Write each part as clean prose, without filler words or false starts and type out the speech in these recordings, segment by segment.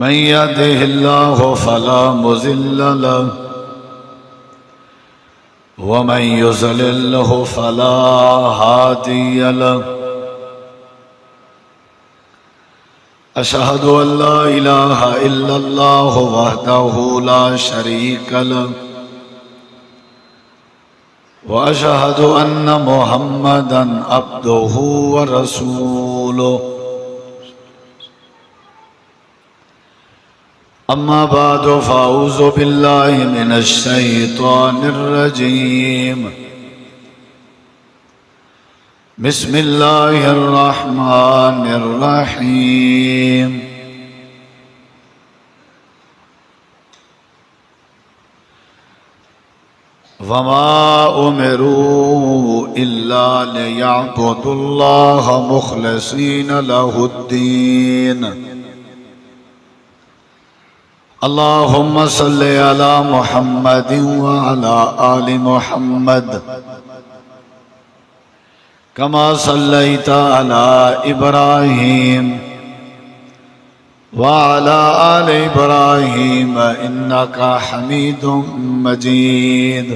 من يهده الله فلا مضل له ومن يضلل فلا هادي له. أشهد أن لا إله إلا الله وحده لا شريك له وأشهد أن محمدا عبده ورسوله. أما بعد فأعوذ بالله من الشيطان الرجيم. بسم الله الرحمن الرحيم. وما أمروا إلا ليعبدوا الله مخلصين له الدين. اللهم صل على محمد وعلى آل محمد كما صليت على إبراهيم وعلى آل إبراهيم إنك حميد مجيد.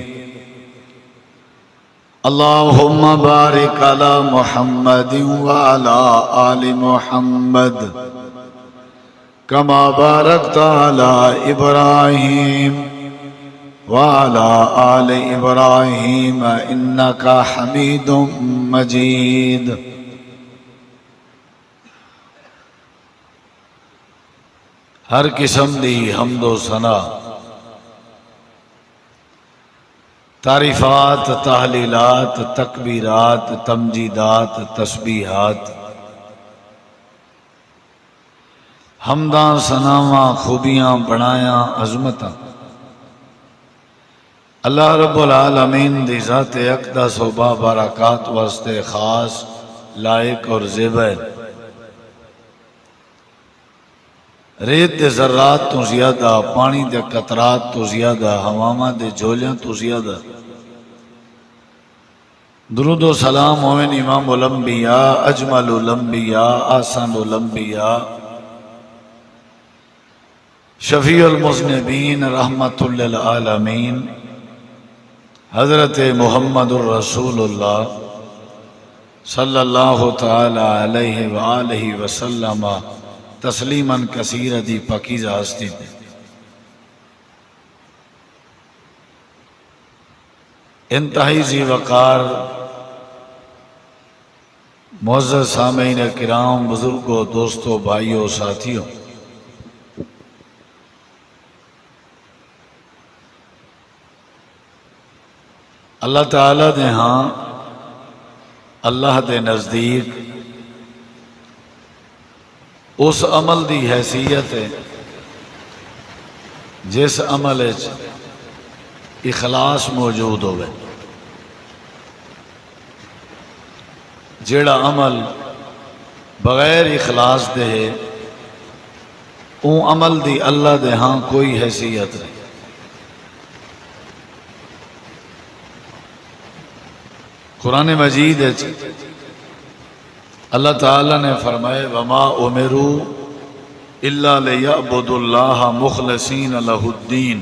اللهم بارك على محمد وعلى آل محمد كما باركت على إبراهيم وعلى آل إبراهيم إنك حميد مجيد. ہر قسم دی حمد و ثنا، تعریفات، تحلیلات، تکبیرات، تمجیدات، تسبیحات، حمداں، ثناواں، خوبیاں، بڑایاں، عظمتاں اللہ رب العالمین دی ذات اقدس و بابرکات واسطے خاص، لائق اور زیبا ہے. ریت دے ذرات تو زیادہ، پانی دے قطرات تو زیادہ، ہواواں دے جھولیاں تو زیادہ درود و سلام ہوئن امام الانبیاء، اجمل الانبیاء، آسان الانبیاء، شفیع المذنبین، رحمت للعالمین، حضرت محمد الرسول اللہ صلی اللہ تعالی علیہ وآلہ وسلم تسلیما کثیر دی پاکیزہ ہستی دی. انتہائی ذی وقار معزز سامعین کرام، بزرگوں، دوستوں، بھائیوں، ساتھیوں، اللہ تعالیٰ دے ہاں، اللہ دے نزدیک اس عمل دی حیثیت ہے جس عمل وچ اخلاص موجود ہوئے. جیڑا عمل بغیر اخلاص دے ہے اون عمل دی اللہ دے ہاں کوئی حیثیت نہیں. قرآن مجید ہے اللہ تعالیٰ نے فرمائے وما امروا الا لیعبدوا اللہ مخلصین لہ الدین،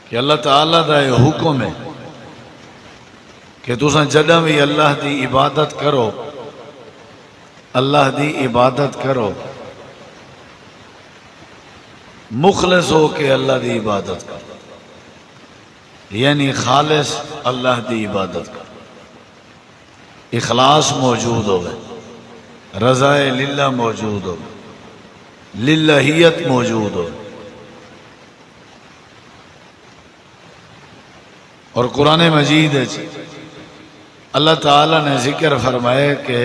کہ اللہ تعالیٰ دا یہ حکم ہے کہ تساں جدہ بھی اللہ دی عبادت کرو، اللہ دی عبادت کرو، مخلص ہو کے اللہ دی عبادت کرو، یعنی خالص اللہ دی عبادت کرو، اخلاص موجود ہوئے، رضائے للہ موجود ہوئے، للہیت موجود ہوئے. اور قرآن مجید ہے اللہ تعالیٰ نے ذکر فرمائے کہ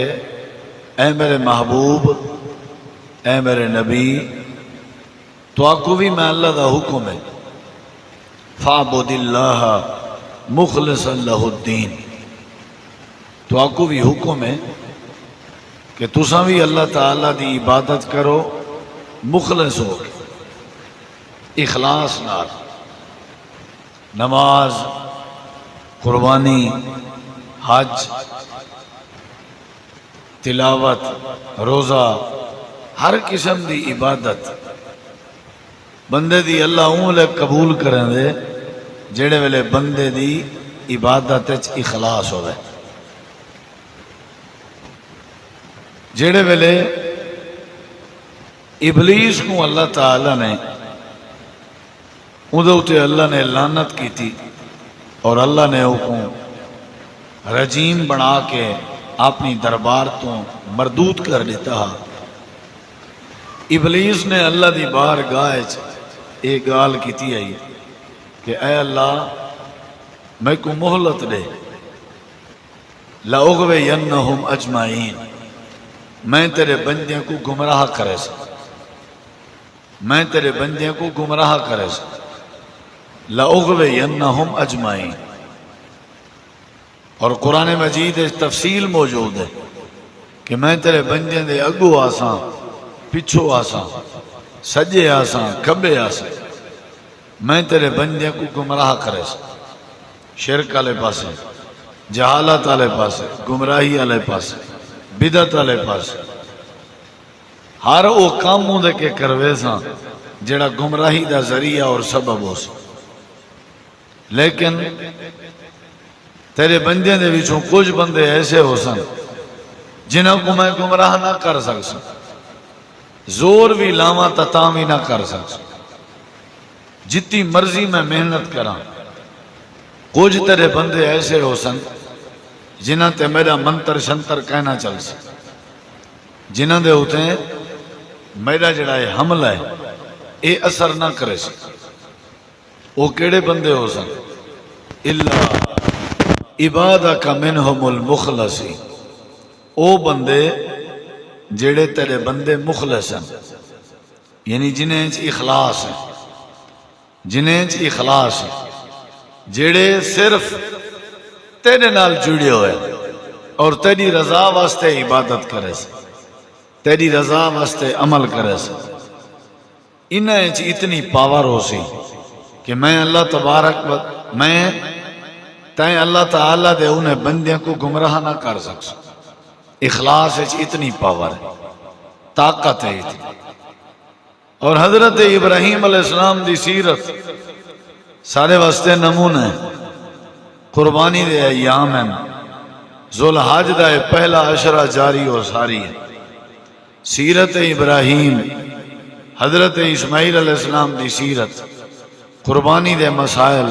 اے میرے محبوب، اے میرے نبی، تو آپ کو بھی میں اللہ دا حکم ہے فَعْبُدِ اللَّهَ مُخْلِصًا لَهُ الدِّينَ. تو آپ کو بھی حکم ہے کہ تساں بھی اللہ تعالیٰ دی عبادت کرو مخلص ہو کے، اخلاص نال. نماز، قربانی، حج، تلاوت، روزہ، ہر قسم دی عبادت بندے دی اللہ اونلے قبول کریں دے جڑے ویلے بندے دی عبادت وچ اخلاص ہوئے، جڑے ویلے ابلیس کو اللہ تعالی نے ادھے تے اللہ نے لعنت کی تھی اور اللہ نے وہ کو رجیم بنا کے اپنی دربار تو مردود کر دیتا۔ ابلیس نے اللہ دی بارگاہ وچ ایک گال کیتی آئی کہ اے اللہ میں کو مہلت دے، لَأُغْوِيَنَّهُمْ أَجْمَعِينَ، میں تیرے بندیاں کو گمراہ کرے سا، میں تیرے بندیاں کو گمراہ کرے سا، لَأُغْوِيَنَّهُمْ أَجْمَعِينَ۔ اور قرآن مجید تفصیل موجود ہے کہ میں تیرے بندیاں دے اگو آساں، پچھو آساں، سجے آساں، کھبے آساں، میں تیرے بندیاں کو گمراہ کرے سا، شرک والے پاسے، جہالت والے پاسے، گمراہی والے پاسے، بدعت والے پاسے، ہر وہ کام دے کے کروے ساں جڑا گمراہی دا ذریعہ اور سبب ہو سا۔ لیکن تیرے بندیاں دے وچوں کچھ بندے ایسے ہو سن جنہاں کو میں گمراہ نہ کر سکسا، زور بھی لاواں تاں بھی نہ کر سکسا، جتنی مرضی میں محنت کراں، کچھ تیرے بندے ایسے ہو سن جنہاں تے میرا منتر شنتر کہنا چل سا، جنہاں دے ہوتے ہیں میرا جڑا ہے حملہ ہے اے اثر نہ کرے سا۔ وہ کیڑے بندے ہو سن؟ اللہ عبادک منہم المخلصین، او بندے جڑے تیرے بندے مخلص ہیں، یعنی جنہیں اخلاص ہے، جنہیں اخلاص ہے، جڑے صرف تیرے نال جڑے ہوئے اور تیری رضا واسطے عبادت کرے سے، تیری رضا واسطے عمل کرے سے۔ انہیں اتنی پاور ہو سی کہ میں اللہ تبارک میں تائیں اللہ تعالیٰ دے انہیں بندیاں کو گمراہ نہ کر سکس۔ اخلاص اتنی پاور ہے، طاقت ہے اتنی۔ اور حضرت ابراہیم علیہ السلام دی سیرت سارے واسطے نمونہ ہے، قربانی دے ایام ہیں، ذوالحج دا پہلا عشرہ جاری اور ساری ہے۔ سیرت ابراہیم، حضرت اسماعیل علیہ السلام دی سیرت، قربانی دے مسائل،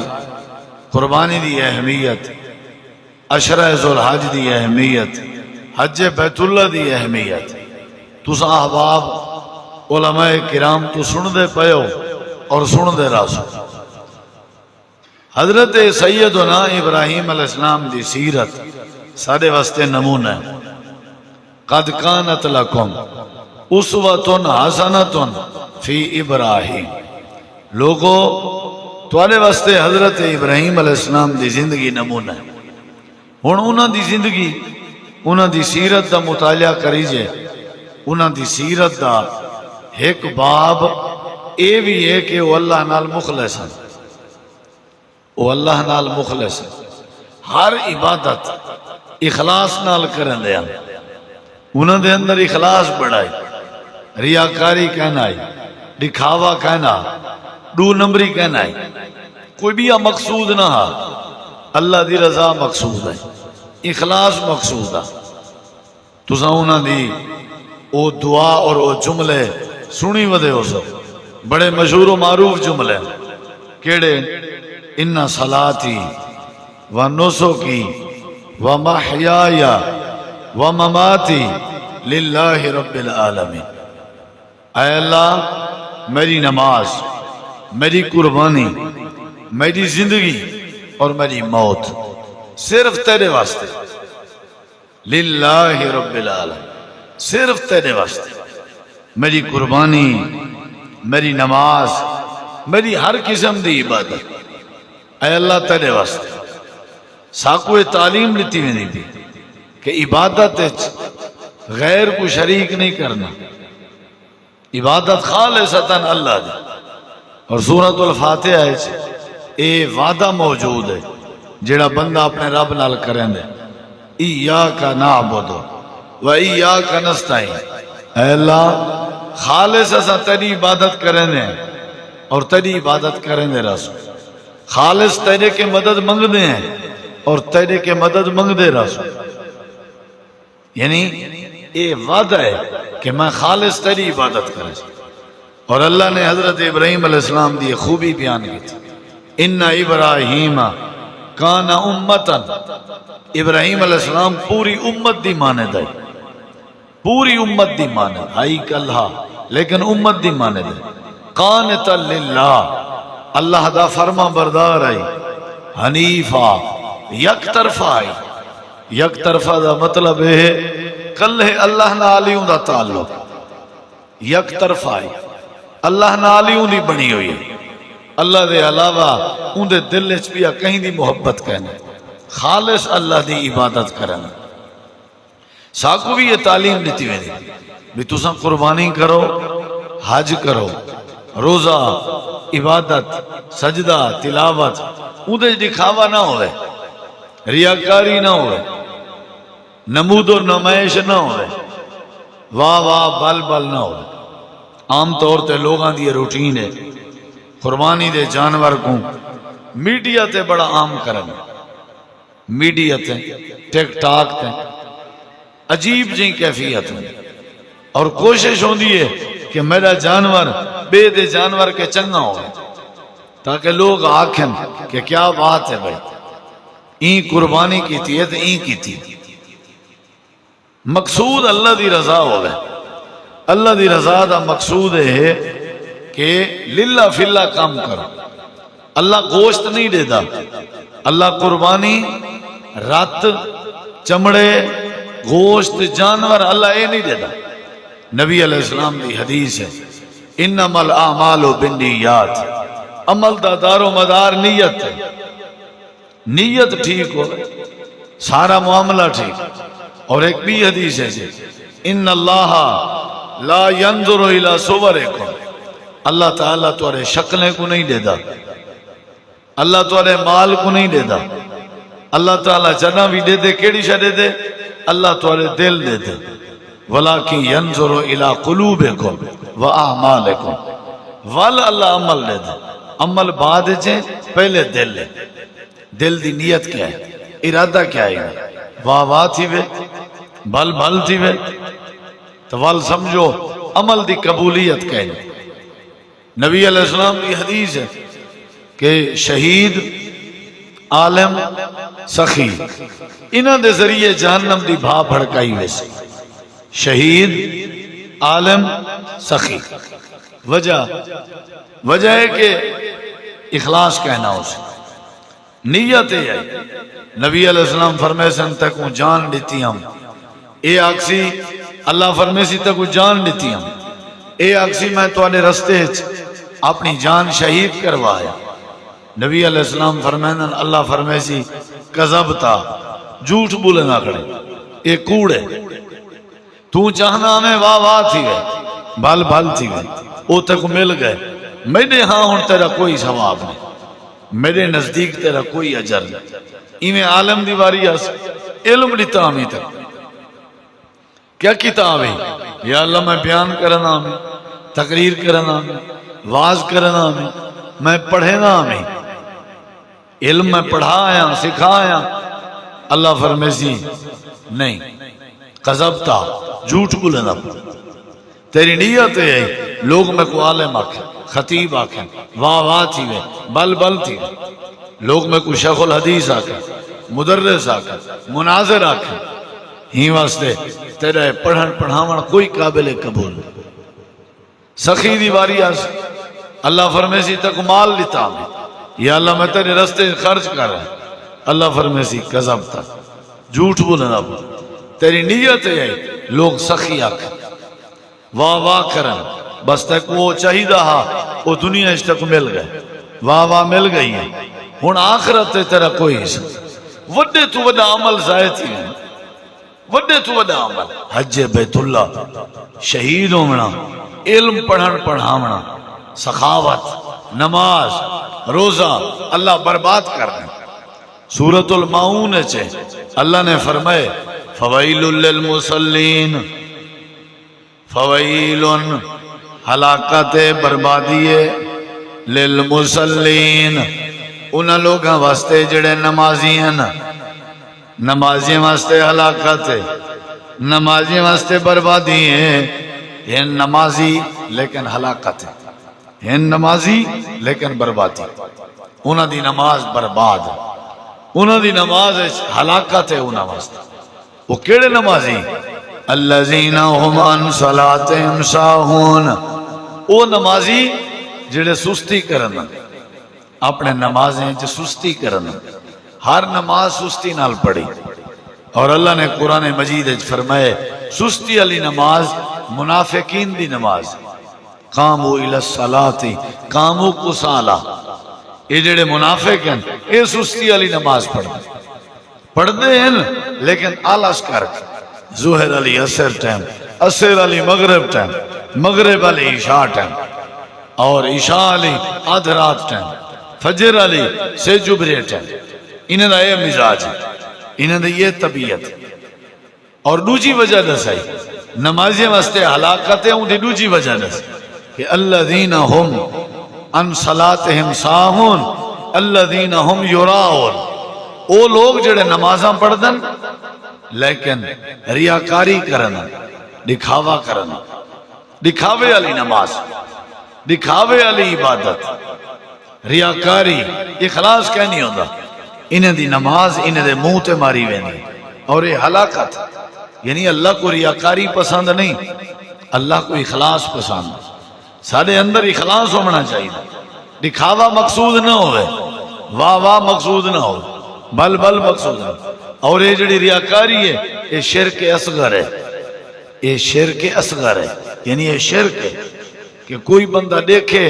قربانی دی اہمیت، عشرہ ذوالحج دی اہمیت، حج بیت اللہ دی اہمیت، تسا احباب علماء کرام تو سن دے پیو اور سن دے راسو۔ حضرت سیدنا ابراہیم علیہ السلام دی سیرت سارے واسطے نمونہ ہے۔ قد کانت لکم اسوۃ حسنۃ فی ابراہیم، لوگو تواڈے واسطے حضرت ابراہیم علیہ السلام دی زندگی نمونہ ہے۔ ہن انہاں دی زندگی، انہاں دی سیرت دا مطالعہ کریجے، انہاں دی سیرت دا ایک باب اے بھی ہے کہ وہ اللہ نال مخلص ہیں، وہ اللہ نال مخلص ہیں، ہر عبادت اخلاص نال کرن دے ہیں، انہاں دے اندر اخلاص بڑھائی، ریاکاری کہنا ہے، دکھاوا کہنا، دو نمبری کہنا ہے، کوئی بھی مقصود نہ ہا، اللہ دی رضا مقصود ہے، اخلاص مقصود ہے۔ تو انہاں دی او دعا اور او جملے سنی ودے ہو سو، بڑے مشہور و معروف جملے کیڑے؟ ان صلاتی و نسکی و محیای و مماتی للہ رب العالمین، اے اللہ میری نماز، میری قربانی، میری زندگی اور میری موت صرف تیرے واسطے، للہ رب العالمین، صرف تیرے واسطے، میری قربانی، میری نماز، میری ہر قسم دی عبادت اے اللہ تیرے واسطے۔ ساکوے تعلیم لیتی میں نہیں دی کہ عبادت غیر کو شریک نہیں کرنا، عبادت خالصتاً اللہ دی۔ اور سورۃ الفاتحہ اے وعدہ موجود ہے جڑا بندہ اپنے رب نال کریں دے، ایاک نعبد و ایاک نستعین، اے اللہ خالص اسا تیری عبادت کریں دے اور تیری عبادت کریں دے رسول، خالص تیرے کے مدد منگ دے ہیں اور تیرے کے مدد منگ دے رسول، یعنی یہ وعدہ ہے کہ میں خالص تیری عبادت کریں۔ اور اللہ نے حضرت ابراہیم علیہ السلام دی خوبی بیان کی تھی، ان ابراہیم کان امتن، ابراہیم علیہ السلام پوری امت دی ماند ہے، پوری امت دی ماند آئی کلہا لیکن امت دی ماند ہے، قانتا للہ، اللہ دا فرما بردار آئی، حنیفہ یک طرفہ آئی، یک طرفہ دا مطلب ہے کلہ اللہ نالیوں دا تعلق، یک طرفہ آئی اللہ نالیوں دی بنی ہوئی ہے، اللہ دے علاوہ ان دے دل اچ پیا کہیں دی محبت کہنا، خالص اللہ دی عبادت کرنا۔ ساکو بھی یہ تعلیم دیتی ہوئی بھی تساں قربانی کرو، حج کرو، روزہ، عبادت، سجدہ، تلاوت، ان دے دکھاوا نہ ہوئے، ریاکاری نہ ہوئے، نمود و نمائش نہ ہوئے، واہ واہ بل بل نہ ہوئے۔ عام طور تے لوگاں دی روٹین ہے قربانی دے جانور کو میڈیا تے بڑا عام کرنا، میڈیا تے ٹک ٹاک تے عجیب جی کیفیت ہے، اور کوشش ہوندی ہے کہ میرا جانور بے دے جانور کے چنگا ہو تاکہ لوگ آکھیں کہ کیا بات ہے بھائی، این قربانی کی تھی ہے تو این کی تھی۔ مقصود اللہ دی رضا ہو گئے، اللہ دی رضا دا مقصود ہے کہ للہ فی اللہ کام کرو۔ اللہ گوشت نہیں دے دا، اللہ قربانی رات چمڑے گوشت جانور اللہ اے نہیں دے دا۔ نبی علیہ السلام دی حدیث ہے انما الاعمال بالنیات، عمل دا دار و مدار نیت ہے، نیت ٹھیک ہو سارا معاملہ ٹھیک۔ اور ایک بھی حدیث ہے ان اللہ لا ينظر الى صورکم، اللہ تعالیٰ تمہارے شکلیں کو نہیں دے دا، اللہ تمہارے مال کو نہیں دے دا، اللہ تعالیٰ جنہ بھی دے دے کیڑی شے دے دے، اللہ تمہارے دل دے دے، ولیکن ينظر الى قلوبکم واعمالکم، وال اللہ عمل دے دے، عمل بعد جے پہلے دل لے، دل دی نیت کیا ہے، ارادہ کیا ہے، واہ واہ تھی وے بھل بھل تھی وے تو وال سمجھو عمل دی قبولیت کہنے۔ نبی علیہ السلام کی حدیث ہے کہ شہید، عالم، سخی، انہاں دے ذریعے جہنم دی بھا بھڑکائی ویسے، شہید، عالم، سخی۔ وجہ ہے کہ اخلاص کہنا اسے، نیت ہے۔ نبی علیہ السلام فرمائے سن تکوں جان دیتی ہم، اے آکسی اللہ فرمائے سی تکوں جان دیتی ہم، اے آکسی میں تو آنے رستے اپنی جان شہید کروایا۔ نبی علیہ السلام فرمائے اللہ فرمائے سی کذبتا، جھوٹ بولے نہ کھڑے، اے کوڑے، تو چاہنا ہمیں واہ واہ تھی گئے، بھل بھل تھی گئے، او تک مل گئے، میرے ہاں ہون تیرا کوئی ثواب نہیں، میرے نزدیک تیرا کوئی اجر نہیں۔ ایمیں عالم دیواری آس علم لیتا ہمیں تک کیا کتاب ہے، یا اللہ میں بیان کرنا ہمیں، تقریر کرنا ہمیں، واز کرنا ہمیں، میں پڑھنا ہمیں، علم میں پڑھا آیا سکھا آیا۔ اللہ فرمیسی نہیں، قذبتا، جھوٹ بولنا، تیری نیت ہے لوگ میں کو عالم آکھیں، خطیب آکھیں، واہ واہ تھی وے، بل بل تھی وے، لوگ میں کو شیخ الحدیث آکھیں، مدرس آکھیں، مناظر آکھیں، ہی واسطے تیرے پڑھن پڑھاون کوئی قابل قبول۔ سخی دیواری آس اللہ فرمیسی تک مال لیتا ہمیں، یا اللہ میں تیرے رستے خرچ کر رہا ہوں، اللہ فرمیسی کذبتا، جھوٹ بولنا، تیری نیت ہے لوگ سخی آکھیں، واہ واہ کرن، بس تک وہ چاہی رہا وہ دنیا اس تک مل گئے، واہ واہ مل گئی ہے، ہن آخرت تیرا کوئی حصہ۔ وڈے تو وڈا عمل زائد ہی ہے، وڈے تو وڈا عمل حج بیت اللہ، شہید ہونا، علم پڑھن پڑھاونا، سخاوت، نماز، روزہ، اللہ برباد کر رہے ہیں۔ سورۃ الماؤن چے اللہ نے فرمائے فویل للمصلین، فویل ہلاکت بربادی ہے للمصلین انہاں لوگاں واسطے جڑے نمازی ہیں، نمازی واسطے ہلاکت ہے، نمازی واسطے بربادی ہے۔ یہ نمازی لیکن ہلاکت ہے، یہ نمازی لیکن بربادی، انہاں دی نماز برباد ہے، انہاں دی نماز ہلاکت ہے انہاں واسطے۔ وہ کیڑے نمازی؟ الذین هم عن صلاتهم ساہون، وہ نمازی جڑے سستی کرن، اپنے نمازیں جو سستی کرن، ہر نماز سستی نال پڑھی۔ اور اللہ نے قرآن مجید فرمائے سستی علی نماز منافقین دی نماز، قاموا الی الصلاۃ قاموا کسالا، یہ جڑے منافق ہیں یہ سستی علی نماز پڑھتے ہیں لیکن آلس کر کے، ظہر علی عصر ٹائم، عصر علی مغرب ٹائم، مغرب علی عشاء ٹائم، اور عشاء علی آدھ رات ٹائم، فجر علی سے جبرے ٹائم۔ انہوں نے یہ مزاج ہے، انہوں نے یہ طبیعت۔ اور دوسری وجہ دسائی نمازی واسطے ہلاکت ہے، ان کی دوسری وجہ دسائی کہ الذین هم عن صلاتهم ساہون الذین هم یراؤن، وہ لوگ جڑے نمازاں پڑھدن لیکن ریاکاری کرن، دکھاوا کرن، دکھاوے علی نماز، دکھاوے علی عبادت، ریاکاری اخلاص کہیں نہیں ہوتا۔ انہیں دی نماز انہیں دے منہ تے ماری ویندی، اور یہ ہلاکت، یعنی اللہ کو ریاکاری پسند نہیں، اللہ کو اخلاص پسند۔ سارے اندر اخلاص ہونا چاہیے، دکھاوا مقصود نہ ہوئے، واہ واہ مقصود نہ ہو، بل بل مقصود نہ ہو۔ اور یہ جڑی ریاکاری ہے یہ شرک اصغر ہے، یہ شرک اصغر ہے، یعنی یہ شرک ہے کہ کوئی بندہ دیکھے،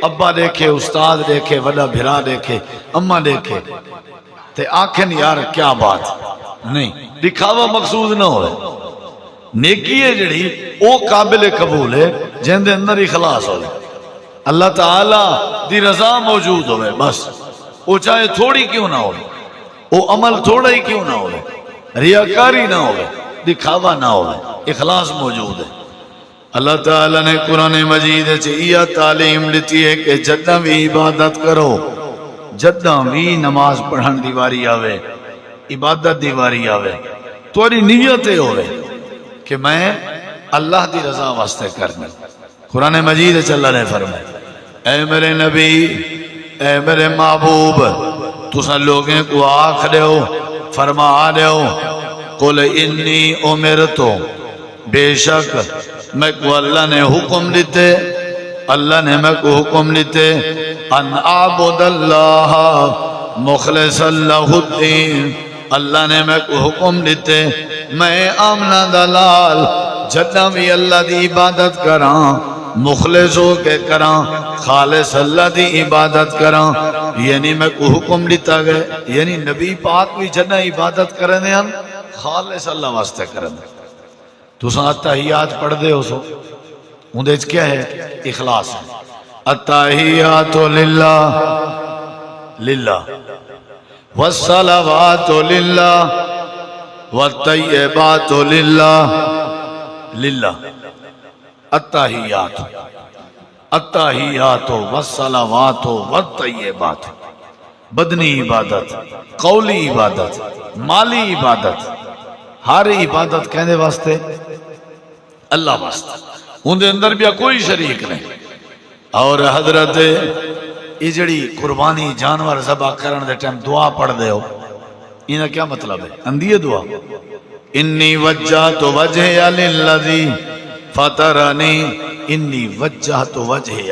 ابا دیکھے، استاد دیکھے، وڈا بھرا دیکھے، اماں دیکھے تے آنکھیں یار کیا بات نہیں، دکھاوا مقصود نہ ہوئے۔ نیکی ہے جڑی او قابل قبول ہے جن دے اندر اخلاص ہوئے، اللہ تعالیٰ دی رضا موجود ہوئے، بس وہ چاہے تھوڑی کیوں نہ ہوئے، وہ عمل تھوڑا ہی کیوں نہ ہوئے، ریاکاری نہ ہوئے، دکھاوا نہ ہوئے، اخلاص موجود ہے۔ اللہ تعالیٰ نے قرآن مجید سے یہ تعلیم لیتی ہے کہ جدہ بھی عبادت کرو، جدہ بھی نماز پڑھن دیواری آوے، عبادت دیواری آوے، توری نیت ہوئے کہ میں اللہ دی رضا واسطے کرنا۔ قرآن مجید سے اللہ نے فرمایا اے میرے نبی، اے میرے محبوب، تساں لوگیں کو آکھ دیو، فرما دیو، قل انی امرتو، بے شک میں کو اللہ نے حکم دیتے، اللہ نے میں کو حکم دیتے ان اعبد اللہ مخلص اللہ الدین، اللہ نے میں کو حکم دیتے میں آمنہ دلال جدہ بھی اللہ دی عبادت کراں، مخلص ہو کے کراں، خالص اللہ دی عبادت کراں، یعنی میں کو حکم دیتا گئے، یعنی نبی پاک بھی جدہ عبادت کرنے ہیں خالص اللہ واسطے کرنے۔ تو ساں اتحیات پڑھ دے ہو سو اندھے کیا ہے؟ اخلاص ہے۔ التحیات للہ للہ والصلوات للہ والطیبات للہ للہ، التحیات التحیات والصلوات والطیبات، بدنی عبادت، قولی عبادت، مالی عبادت، ہر عبادت کہنے واسطے اللہ واسطے، اندھے اندر بھی کوئی شریک نہیں۔ اور حضرت یہ جڑی قربانی جانور ذبح کرن دے ٹائم دعا پڑھ دے ہو، انہا کیا مطلب ہے؟ اندھی دعا انی وجہت وجہی للذی فطرنی انی وجہت وجہی،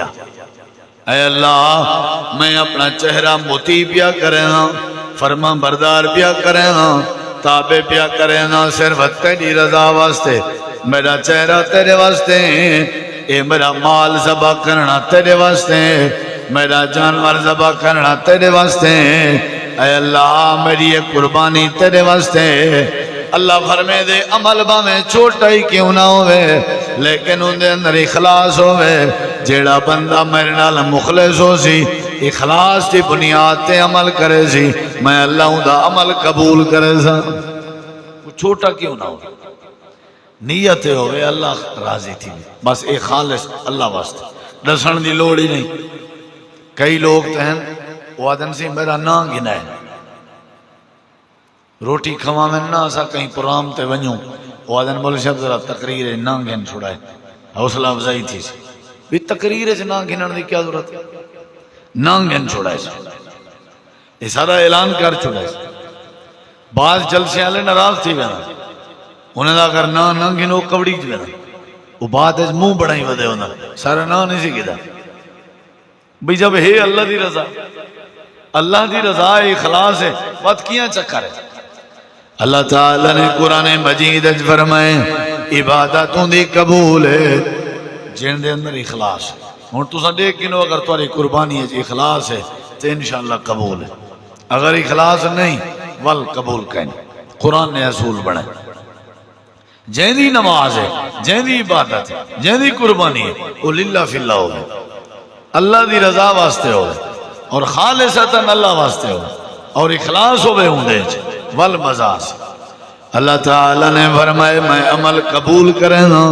اے اللہ میں اپنا چہرہ موتی پیا کرے ہاں، فرما بردار پیا کرے ہاں، تابع پیا کرے ہاں، صرف تیری رضا واسطے، میرا چہرہ تیرے واسطے، اے میرا مال ذبح کرنا تیرے واسطے، میرا جانور ذبح کرنا تیرے واسطے، اے اللہ میری یہ قربانی تیرے واسطے۔ اللہ فرمے دے عمل میں چھوٹا ہی کیوں نہ ہوئے لیکن ان دے اندر اخلاص ہوئے، جیڑا بندہ میرے نال مخلص ہو سی، اخلاص دی بنیاد تے عمل کرے سی، میں اللہ دا عمل قبول کرے سا، چھوٹا کیوں نہ ہو۔ نیت ہوئے اللہ راضی تھی بس ایک خالص اللہ واسطے دسن دی لوڑ ہی نہیں. کئی لوگ تو ہیں وہ آدن سے میرا نا گنا ہے روٹی کھوا میں نہ سا کہیں پرام تے ونیوں وہ آدن بولے شب ذرا تقریر ہے نا گن چھوڑائے حوصلہ افزائی تھی سی بھی تقریر ہے نا گنن دی کیا ضرورت ہے نا گن چھوڑائے سی یہ سارا اعلان کر چھوڑائے سی. بعض جلسے والے ناراض تھی وینا انہیں دا اگر نا گنو کبڑی جو وینا وہ بات ہے منہ بڑا ہی ودے ہونا سارا نا نہیں سی کیتا بھئی جب ہے اللہ دی رضا اللہ دی رضا اخلاص ہے بات کیاں چکر ہے. اللہ تعالیٰ نے قرآن مجید اج فرمائے عبادتوں دی قبول ہے جن دے اندر اخلاص ہے. ہن تساں دیکھ کنو اگر تمہاری قربانی ہے اخلاص ہے تو انشاءاللہ قبول ہے. اگر اخلاص نہیں ول قبول کہیں. قرآن نے اصول بنائے جن دی نماز ہے جن دی عبادت ہے جن دی قربانی ہے وہ للہ فی اللہ ہوگی اللہ دی رضا واسطے ہوگی اور خالصتاً اللہ واسطے ہوگی اور اخلاص ہوئے ہوں دے والمزاس. اللہ تعالیٰ نے فرمائے میں عمل قبول کریں نا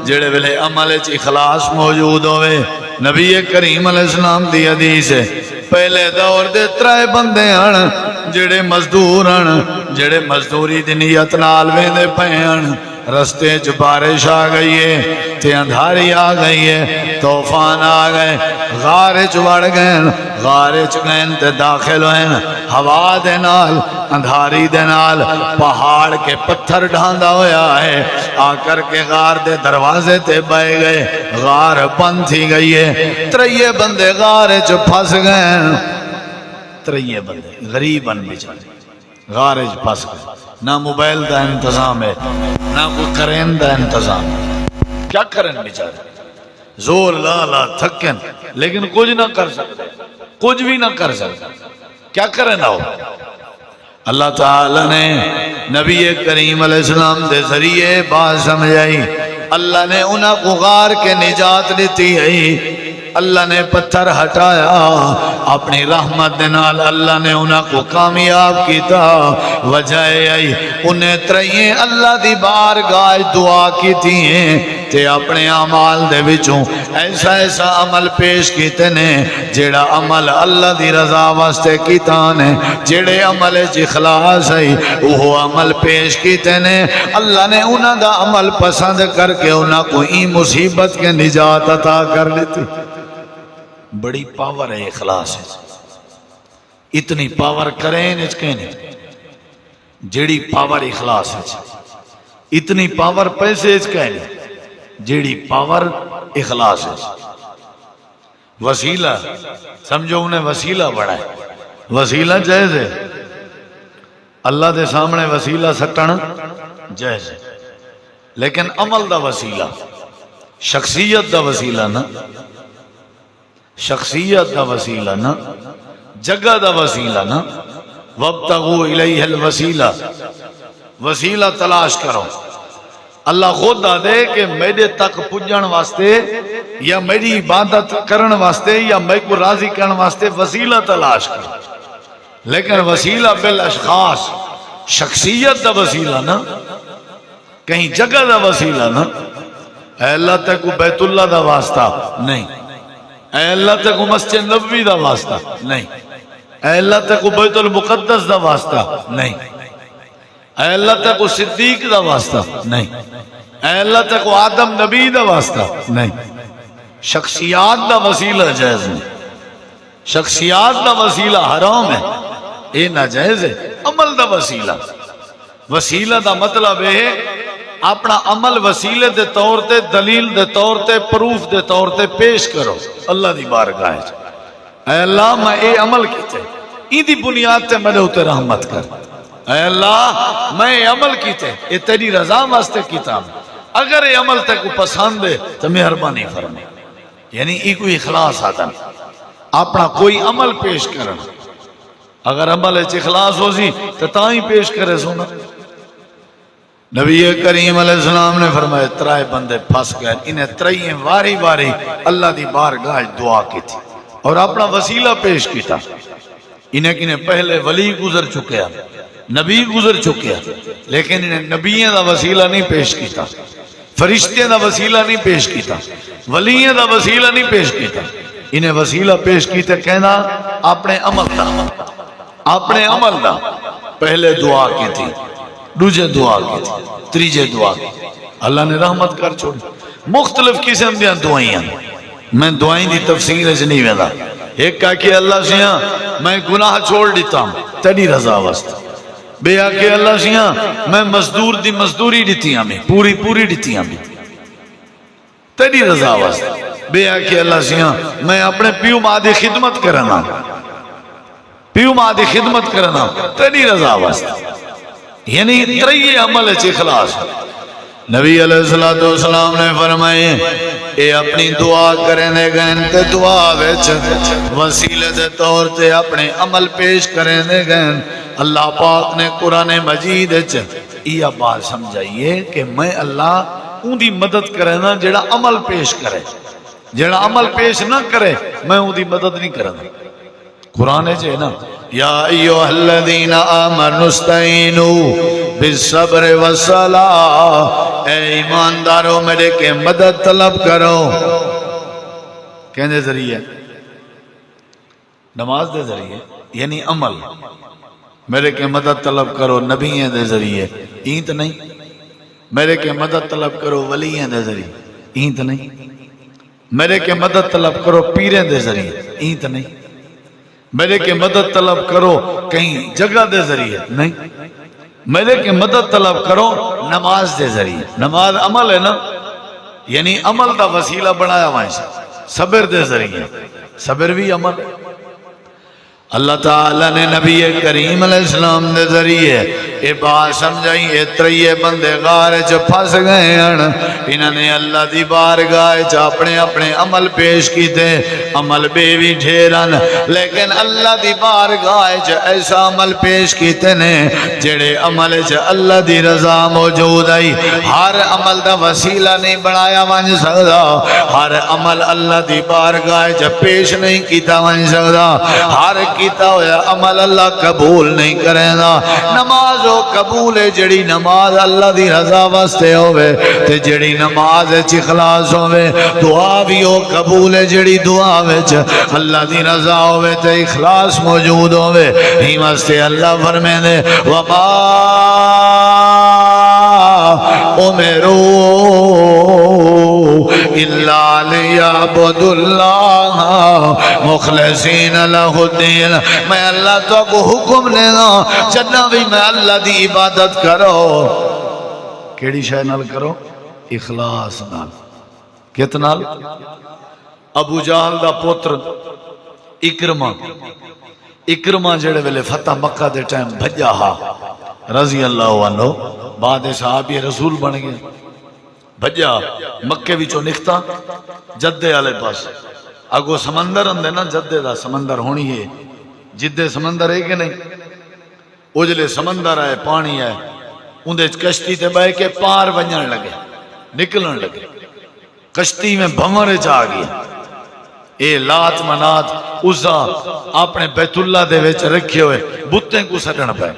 جڑے ویلے عمل اچ اخلاص موجود ہوئے. نبی کریم علیہ السلام دی حدیث ہے پہلے دور دے ترائے بندے ہن جڑے مزدور ہن جڑے مزدوری دی نیت نال ویندے پئے ہن رستے چ بارش آ گئی ہے تے اندھاری آ گئی ہے طوفان آ گئے غار چ وڑ گئے غار چ گئے تے داخل ہوئے ہوا دے نال اندھاری دے نال پہاڑ کے پتھر ڈھاندا ہویا ہے آ کر کے غار دے دروازے تے بہ گئے غار بند تھی گئی ہے. تریے بندے غار چ پھنس گئے تریے بندے غریبن بیچارے غار چ پھنس گئے. نہ موبائل دا انتظام ہے نہ کوئی کرین دا انتظام ہے. کیا کرن بیچارے زور لا لا تھکن لیکن کچھ نہ کر سکتے کچھ بھی نہ کر سکتے کیا کریں نہ ہو. اللہ تعالیٰ نے نبی کریم علیہ السلام دے ذریعے بات سمجھائی. اللہ نے انہاں کو غار کے نجات دیتی ہے. اللہ نے پتھر ہٹایا اپنی رحمت دے نال اللہ نے انہاں کو کامیاب کیتا. وجہ آئی انہیں ترائیں اللہ دی بارگاہ دعا کی تھی تے اپنے اعمال دے وچوں ایسا ایسا عمل پیش کیتے نے جیڑا عمل اللہ دی رضا واسطے کیتا نے جیڑے عمل وچ اخلاص ہے وہ عمل پیش کیتے نے. اللہ نے انہاں دا عمل پسند کر کے انہاں کو این مصیبت کے نجات عطا کر لیتی. بڑی پاور ہے اخلاص ہے. اتنی پاور کریں اس کے نہیں جیڑی پاور اخلاص ہے. اتنی پاور پیسے اس کے نہیں جیڑی پاور اخلاص ہے. وسیلہ سمجھو انہیں وسیلہ بڑا ہے. وسیلہ جائز ہے اللہ دے سامنے وسیلہ سٹن جائز ہے لیکن عمل دا وسیلہ شخصیت دا وسیلہ نا شخصیت دا وسیلہ نا جگہ دا وسیلہ نا. وابتغوا الیہ الوسیلہ وسیلہ تلاش کرو. اللہ خود دے کہ میرے تک پجن واسطے یا میری عبادت کرن واسطے یا میں کو راضی کرن واسطے وسیلہ تلاش کرو. لیکن وسیلہ بالاشخاص شخصیت دا وسیلہ نا کہیں جگہ دا وسیلہ نا. اے اللہ تک بیت اللہ دا واسطہ نہیں. اے اللہ تک مسجد نبوی دا واسطہ نہیں. اے اللہ تک بیت المقدس دا واسطہ نہیں. اے اللہ تک صدیق دا واسطہ نہیں. اے اللہ تک آدم نبی دا واسطہ نہیں. شخصیات دا وسیلہ جائز نہیں. شخصیات دا وسیلہ حرام ہے اے ناجائز ہے. عمل دا وسیلہ وسیلہ دا مطلب ہے اپنا عمل وسیلے دے طور تے دلیل دے طور تے پروف دے طور تے پیش کرو اللہ دی بارگاہ. اے اللہ میں اے عمل کیتے ای دی بنیاد تے میرے اوتے رحمت کر. اے اللہ میں عمل کیتے اے تیری رضا واسطے کیتا اگر اے عمل تے کو پسند ہے تو مہربانی فرما. یعنی ای کوئی اخلاص آتا اپنا کوئی عمل پیش کرنا. اگر عمل اخلاص ہو سی تو تاں پیش کرے سونا. نبی کریم علیہ السلام نے فرمایا ترائے بندے پھنس گئے. انہیں ترائیں واری واری اللہ دی بارگاہ دعا کی تھی اور اپنا وسیلہ پیش کیتا. انہیں کنے پہلے ولی گزر چکے ہیں نبی گزر چکے لیکن انہیں نبیوں دا وسیلہ نہیں پیش کیتا، فرشتے دا وسیلہ نہیں پیش کیتا، ولیوں دا وسیلہ نہیں پیش کیتا، انہیں وسیلہ پیش کیتے کہنا اپنے عمل دا، اپنے عمل دا۔ پہلے دعا کی تھی، دوجے دعا کی تھی، تیجے دعا کی، اللہ نے رحمت کر چھوڑی۔ مختلف قسم دیاں دعائیں، میں دعائیں دی تفصیل سے نہیں ویلا۔ ایک کہا کہ اللہ سیاں میں گناہ چھوڑ دیتا ہوں تیری رضا واسطے، بے آکے اللہ سیاں میں مزدور دی مزدوری دیتی ہمیں پوری دیتی ہمیں تیری رضا واسطے، بے آکے اللہ سیاں میں اپنے پیو ماں دی خدمت کرنا، پیو ماں دی خدمت کرنا تیری رضا واسطے۔ یعنی تریے عمل ہے اخلاص۔ نبی علیہ السلام نے فرمائے اے اپنی دعا کریں دے گئن تے دعا ویچ وسیلے دے طور تے اپنے عمل پیش کریں دے گئن۔ اللہ پاک نے قرآن مجید یہ بات سمجھائیے کہ میں اللہ ان دی مدد کرے نا جڑا عمل پیش کرے، جڑا عمل پیش نہ کرے میں ان دی مدد نہیں کرنا۔ قرآن ہے نا یا ایوہ الذین آمنوا استعینوا بالصبر والصلاۃ، اے ایمانداروں میرے کے مدد طلب کرو، کہنے ذریعے نماز دے ذریعے یعنی عمل، میرے کے مدد طلب کرو نبییں دے ذریعے اینت نہیں، میرے کے مدد طلب کرو ولییں دے ذریعے اینت نہیں، میرے کے مدد طلب کرو پیریں دے ذریعے اینت نہیں، میرے کے مدد طلب کرو کہیں جگہ دے ذریعے نہیں، میرے کے مدد طلب کرو نماز دے ذریعے۔ نماز عمل ہے نا، یعنی عمل دا وسیلہ بنایا وہاں سے، صبر دے ذریعے، صبر بھی عمل ہے۔ اللہ تعالیٰ نے نبی کریم علیہ السلام دے ذریعے یہ بات سمجھائی، یہ تریے بندے غار چ پھنس گئے ہیں، انہوں نے اللہ دی بارگاہ چ اپنے اپنے عمل پیش کیتے، عمل بے بھی ڈھیرن لیکن اللہ دی بارگاہ چ ایسا عمل پیش کیتے نے جڑے عمل چ اللہ دی رضا موجود آئی۔ ہر عمل دا وسیلہ نہیں بنایا ون سکدا، ہر عمل اللہ دی بارگاہ چ پیش نہیں کیتا ون سکدا، ہر کیتا ہویا عمل اللہ قبول نہیں کرے گا۔ نماز ہو قبول ہے جڑی نماز اللہ دی رضا واسطے ہوئے تے جڑی نماز اخلاص ہوئے، دعا بھی ہو قبول ہے جڑی دعا وچ اللہ دی رضا ہوئے تے اخلاص موجود ہوئے، ہی واسطے اللہ فرمائے دے وما امروا الا لیعبدوا اللہ مخلصین لہ الدین۔ میں اللہ تو کو حکم لینا جنہ بھی میں اللہ دی عبادت کرو، کیڑی شے نال کرو؟ اخلاص نال۔ کتنا؟ ابو جہل دا پوتر اکرمہ جڑے ویلے فتح مکہ دے ٹائم بھجا ہا رضی اللہ عنہ، بعد صحابی رسول بن گئے، بھجا مکے وچوں نکتا جدے والے پاس، اگو سمندر اندے نا جدے دا سمندر ہونی ہے، جدے سمندر ہے کہ نہیں، اجلے سمندر آئے پانی آئے، اندے کشتی تے بہ کے پار ونجن لگے، نکلن لگے، کشتی میں بھنور چاہ گیا، اے لات منات عزا اپنے بیت اللہ دے وچ رکھے ہوئے بتیں کو سٹن پہ،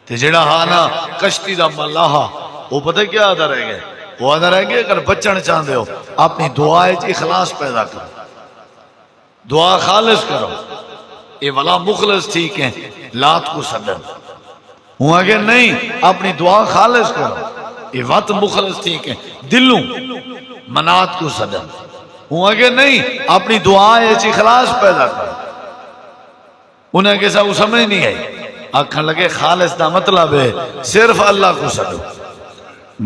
تے جڑا ہانا کشتی دا ملاحہ وہ پتہ کیا آدھا رہ گئے؟ وہ آدھا رہ گئے اگر بچن چاہتے ہو اپنی دعائیں اخلاص پیدا کرو، دعا خالص کرو، اے ولا مخلص ٹھیک ہیں لات کو سڈن، ہوں آگے نہیں اپنی دعا خالص کرو، اے وط مخلص ٹھیک ہیں دلوں منات کو سڈن، ہوں آگے نہیں اپنی دعائیں اخلاص پیدا کرو۔ انہیں کیسا وہ سمجھ نہیں آئی، آکھن لگے خالص دا مطلب ہے صرف اللہ کو سڈو،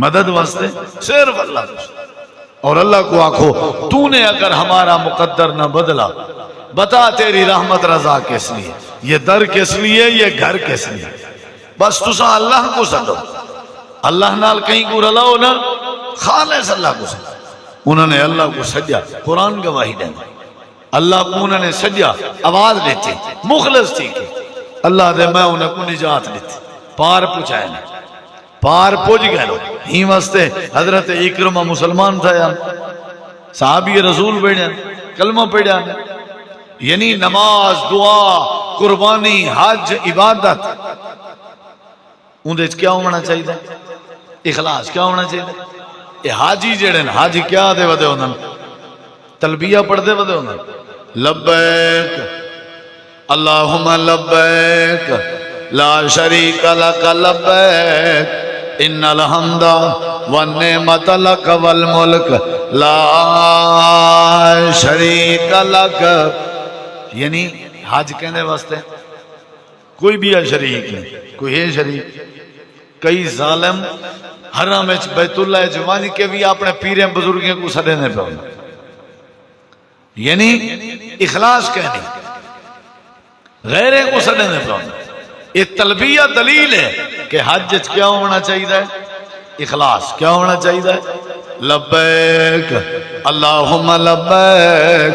مدد واسطے صرف اللہ کو سڈو، اور اللہ کو آکھو تو نے اگر ہمارا مقدر نہ بدلا بتا تیری رحمت رضا کس لیے، یہ در کس لیے، یہ گھر کس لیے، بس تسا اللہ کو سڈو، اللہ نال کہیں کو رلاؤ نا، خالص اللہ کو سڈو۔ انہوں نے اللہ کو سجا، قرآن گواہی دیں، اللہ کو انہوں نے سجا، آواز لیتے مخلص تھی کہ اللہ دے میں انہیں کو نجات لیتے، پار پوچھائے نا، پار پوچھ گئے لو، ہی واسطے حضرت اکرمہ مسلمان تھا یا صحابی رسول بیڑیا کلمہ پیڑیا، یعنی نماز، دعا، قربانی، حج، عبادت اندر کیا ہونا چاہیے؟ اخلاص کیا ہونا چاہیے؟ یہ حاجی جڑے نا حاجی کیا دے ودے ہوندن؟ تلبیہ پڑھ دے ودے ہوندن لبیک اللہم لبیک لا شریک لک لبیک ان الحمد والنعمت لک والملک لا شریک لک. یعنی حج کہنے واسطے کوئی بھی ہے شریک نہیں، کوئی ہے شریک. کئی ظالم حرم وچ بیت اللہ جوانی کے بھی اپنے پیریں بزرگوں کو سدنے پہ ہونا، یعنی اخلاص کہنی غیرے کو سدنے پہ ہونا. یہ تلبیہ دلیل ہے کہ حج کیا ہونا چاہیے؟ اخلاص کیا ہونا چاہیے؟ لبیک اللہم لبیک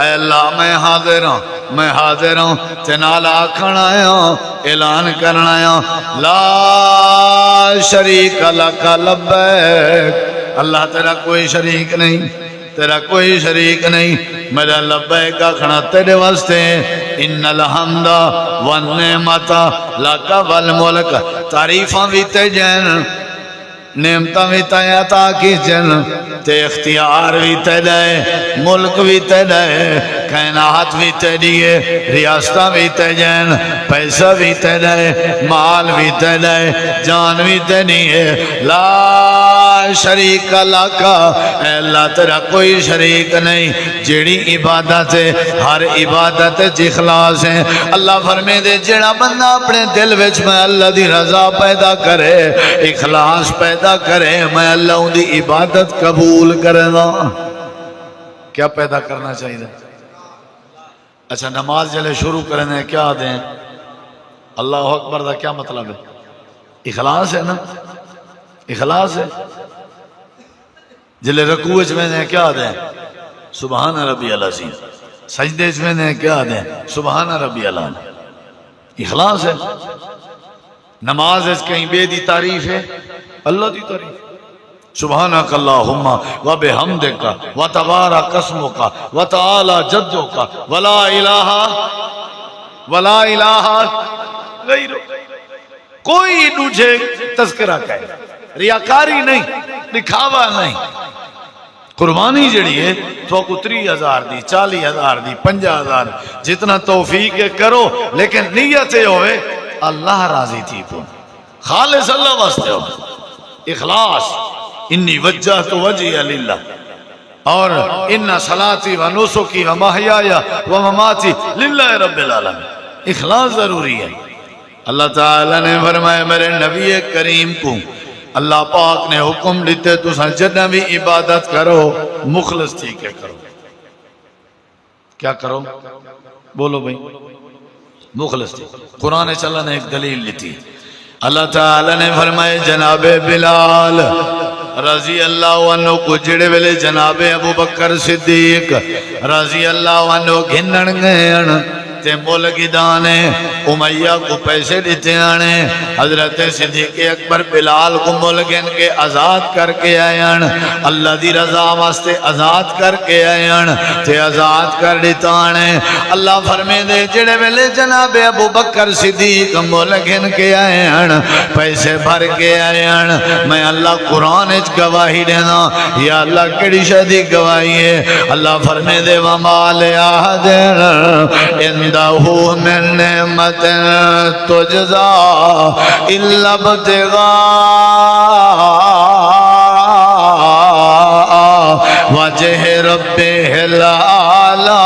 اے اللہ میں حاضر ہوں تے نال آکھن آیا ہوں اعلان کرنا آیا لا شریک لک لبیک. اللہ تیرا کوئی شریک نہیں، تیرا کوئی شریک نہیں. میرا لبیک آکھنا تیرے واسطے. ان الحمد والنعمت لک والملک. تعریفاں بھی تے جن، نعمتاں بھی تے عطا کی جن، تے اختیار بھی تے دے، ملک بھی تے دے، کائنات بھی تے دیئے، ریاستہ بھی تے جن، پیسہ بھی تے دے، مال بھی تے دے، جان بھی تے دیئے. لا شریک لک اے اللہ تیرا کوئی شریک نہیں. جیڑی عبادت ہے ہر عبادت اخلاص ہے. اللہ فرمے دے جیڑا بندہ اپنے دل وچ میں اللہ دی رضا پیدا کرے، اخلاص پیدا کرے، میں اللہ ان دی عبادت قبول کرنا. کیا پیدا کرنا چاہیے؟ اچھا نماز جلے شروع کرنے کیا دیں؟ اللہ اکبر دا کیا مطلب ہے؟ اخلاص ہے نا، اخلاص ہے. جلے رکوع میں نے کیا دیں؟ سبحان ربی العظیم. سجدے میں نے کیا دیں؟ سبحان ربی العظیم. اخلاص ہے. نماز کہیں بے دی تعریف ہے؟ اللہ دی تعریف. سبحانک اللہم و بحمدک و تبارک اسمک و تعالی جدک ولا الہ غیرک. کوئی تجھے تذکرہ کہے، ریاکاری نہیں، دکھاوا نہیں. قربانی جڑی ہے تو کو 30,000 دی، 40,000 دی، 50,000 جتنا توفیق کرو، لیکن نیت ہوئے اللہ راضی تھی تو خالص اللہ واسطے ہو. اخلاص. انی وجہت وجہی للہ اور ان صلاتی و نسکی و محیای و مماتی للہ رب العالمین. اخلاص ضروری ہے. اللہ تعالیٰ نے فرمایا میرے نبی کریم کو اللہ پاک نے حکم دیتے تو جنہ بھی عبادت کرو مخلص تھی کہ کرو. کیا کرو؟ بولو بھئی. مخلص تھی. قرآن چلا نے ایک دلیل لیتی. اللہ تعالیٰ نے فرمائے جناب بلال رضی اللہ عنہ کو جڑے ویلے جناب ابو بکر صدیق رضی اللہ عنہ گھنن گئے تے مولگی دانے امیہ کو پیسے دیتے آنے. حضرت صدیق اکبر بلال کو مولگن کے آزاد کر کے آئین، اللہ دی رضا واسطے آزاد کر کے آئین تے آزاد کر دیتا آنے. اللہ فرمے دے جڑے ویلے جناب ابو بکر صدیق مولگن کے آئین، پیسے بھر کے آئین، میں اللہ قرآن اچ گواہی دینا. یا اللہ کڑی شدی گواہی ہے. اللہ فرمے دے وما لِأَحَدٍ عِندَهُ مِن نِعْمَةٍ تُجْزَى إِلَّا ابْتِغَاءَ وَجْهِ رَبِّهِ الْأَعْلَى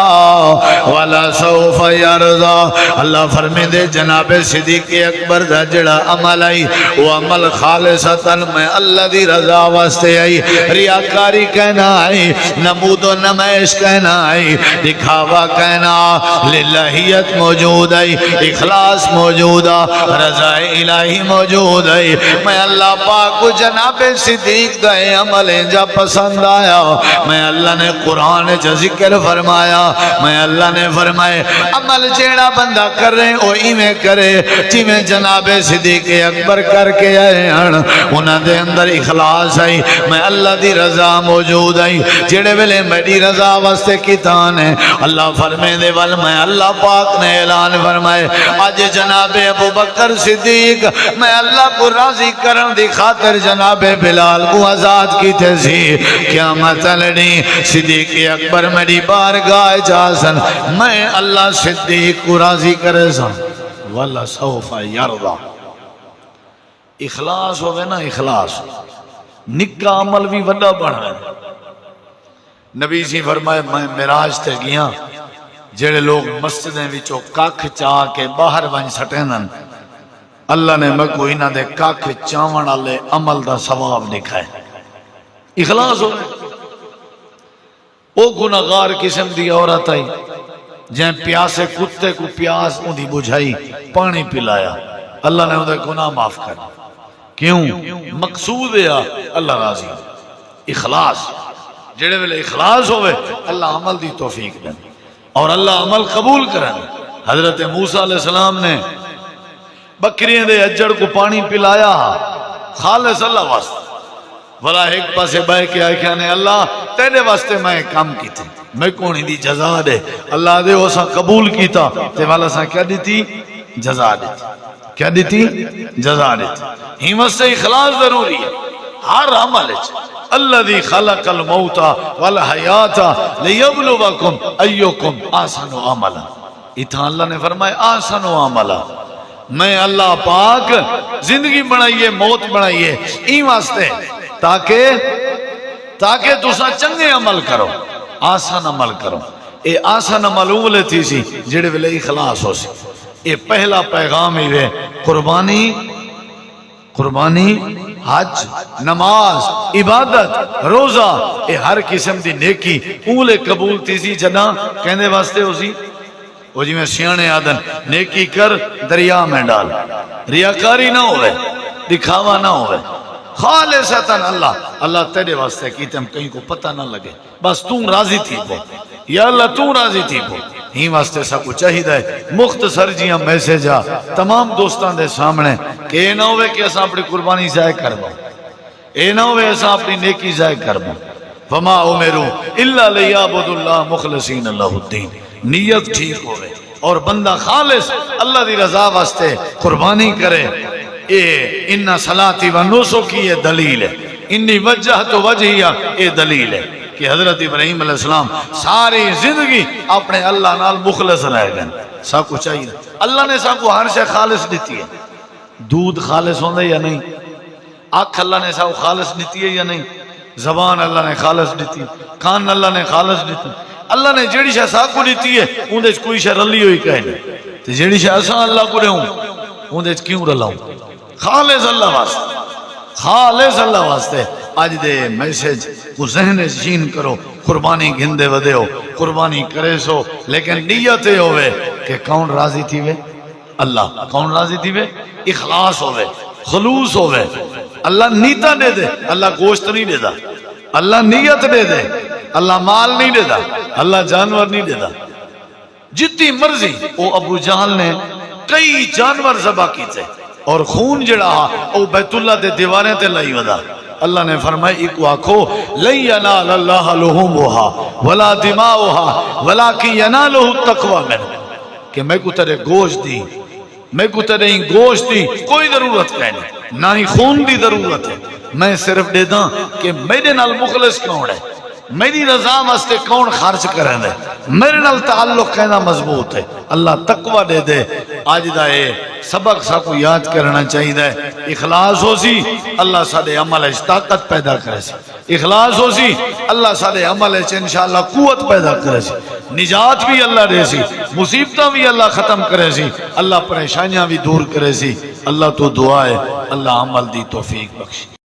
وَلَسَوْفَ يَرْضَى. اللہ فرمے دے جناب صدیق اکبر دا جڑا عمل آئی وہ عمل خالصتاً میں اللہ دی رضا واسطے آئی. ریاکاری کہنا آئی، نمود و نمائش کہنا آئی، دکھاوا کہنا. للہیت موجود آئی، اخلاص موجود آ، رضا الہی موجود آئی. میں اللہ پاک کو جناب صدیق دا عمل جا پسند آیا. میں اللہ نے قرآن جا ذکر فرمایا، میں اللہ نے فرمائے عمل جیڑا بندہ کر رہے او ایویں کرے جویں جناب صدیق اکبر کر کے آئے ہیں انہاں دے اندر اخلاص آئی میں اللہ دی رضا موجود آئی جڑے ویلے میری رضا واسطے کیتان ہے اللہ فرمے دے ول میں اللہ پاک نے اعلان فرمائے آج جناب ابو بکر صدیق میں اللہ کو راضی کرن دی خاطر جناب بلال کو آزاد کیتے سی قیامت لڑی صدیق اکبر میری بارگاہ جاسن میں اللہ صدیق کو راضی کرے سا واللہ سوف یرضا اخلاص ہوئے نا اخلاص نکا عمل بھی وڈا بڑھا ہے نبی سی فرمائے میں معراج تے گیا جڑے لوگ مسجدیں وچوں کاکھ چاہ کے باہر ون سٹیندن اللہ نے میں کوئی نہ دے کاکھ چاون والے عمل دا ثواب لکھا ہے اخلاص ہو او گناہگار قسم دی عورت آئی جن پیاسے کتے کو پیاس اندھی بجھائی پانی پلایا اللہ نے انہیں گناہ معاف کر کیوں مقصود ہے اللہ راضی اخلاص جڑے ویلے اخلاص ہوئے اللہ عمل دی توفیق دیں اور اللہ عمل قبول کریں حضرت موسیٰ علیہ السلام نے بکریاں دے اجڑ کو پانی پلایا خالص اللہ واسطے بلا ایک پاسے بہ کے آئے کہنے اللہ تیرے واسطے میں کام کی تھی میں کونی دی جزا دے اللہ دے وہ سا قبول کیتا تے والا سا کیا دیتی جزا دیتی کیا دیتی جزا دیتی ہمت سے اخلاص ضروری ہے ہر عمل الذي خلق الموت والحیات لیبلوکم ایکم احسن عملا اتھا اللہ نے فرمایا احسن عملا میں اللہ پاک زندگی بنائیے موت بنائیے این واسطے تاکہ تسا چنگے عمل کرو آسان عمل کرو اے آسان عمل اولے تھی سی جڑے ویلے اخلاص ہو سی اے پہلا پیغام ہی وے قربانی حج نماز عبادت روزہ اے ہر قسم دی نیکی اولے قبول تھی سی جنا کہنے واسطے ہو سی وہ جی میں سیانے آدن نیکی کر دریا میں ڈال ریاکاری نہ ہوئے دکھاوا نہ ہوئے خالصتاً اللہ تیرے واسطے کیتے ہم کہیں کو پتہ نہ لگے بس تم راضی تھی پو یا اللہ تم راضی تھی پو ہی واسطے سب کو چاہی دے مختصر جیاں میسیج آ تمام دوستان دے سامنے کہ اے نہ ہوئے کہ ایسا اپنی قربانی ضائع کر دو اے نہ ہوئے ایسا اپنی نیکی ضائع کر دو فما امروا الا لیعبدوا اللہ مخلصین اللہ الدین نیت ٹھیک ہوئے اور بندہ خالص اللہ دی رضا واسطے قربانی کرے اے انہا صلاتی و نسکی یہ دلیل ہے انی وجہ تو وجہیہ یہ دلیل ہے کہ حضرت ابراہیم علیہ السلام ساری زندگی اپنے اللہ نال مخلص رہ گئے سب کو چاہیے اللہ نے سب کو ہر شے خالص دیتی ہے دودھ خالص ہوندے یا نہیں آنکھ اللہ نے سب خالص دیتی ہے یا نہیں زبان اللہ نے خالص دیتی ہے کان اللہ نے خالص دیتی ہے اللہ نے جیڑی شاہ ساکھ کو دیتی ہے اندھے کوئی شاہ رلی ہوئی کہے نہیں تو جیڑی شاہ اساں اللہ کو رہوں اندھے کیوں رلاؤں خالص اللہ واسطے خالص اللہ واسطے آج دے میسیج کو ذہن نشین کرو قربانی گھندے ودے ہو قربانی کرے سو لیکن نیتیں ہوئے کہ کون راضی تھی وے اللہ کون راضی تھی وے اخلاص ہوئے خلوص ہوئے اللہ نیتا دے دے اللہ گوشت نہیں دے دا اللہ نیت دے دے اللہ مال نہیں دے دا اللہ جانور نہیں دے دا جتنی مرضی وہ ابو جہل نے کئی جانور ذبح کی تھے اور خون جڑا او بیت اللہ دے دیوانے تے لائی ودا اللہ نے فرمایا ایک آکھو لن ینال اللہ لحومها ولا دماؤها ولکن ینالہ التقوی منکم کہ میں کو تیرے گوشت دی میں کو تیرے گوشت دی کوئی ضرورت نہیں نہ ہی خون دی ضرورت ہے میں صرف دے داں کہ میرے نال مخلص کون ہے میری رضا واسطے کون خرچ کریں دے میرے نال تعلق کہنا مضبوط ہے اللہ تقوی دے دے آج دا اے سبق سا کو یاد کرنا چاہیے دے اخلاص ہو سی اللہ سارے عمل اچھ طاقت پیدا کرے سی اخلاص ہو سی اللہ سارے عمل اچھ انشاءاللہ قوت پیدا کرے سی نجات بھی اللہ دے سی مصیبتہ بھی اللہ ختم کرے سی اللہ پریشانیاں بھی دور کرے سی اللہ تو دعا ہے اللہ عمل دی توفیق بخشی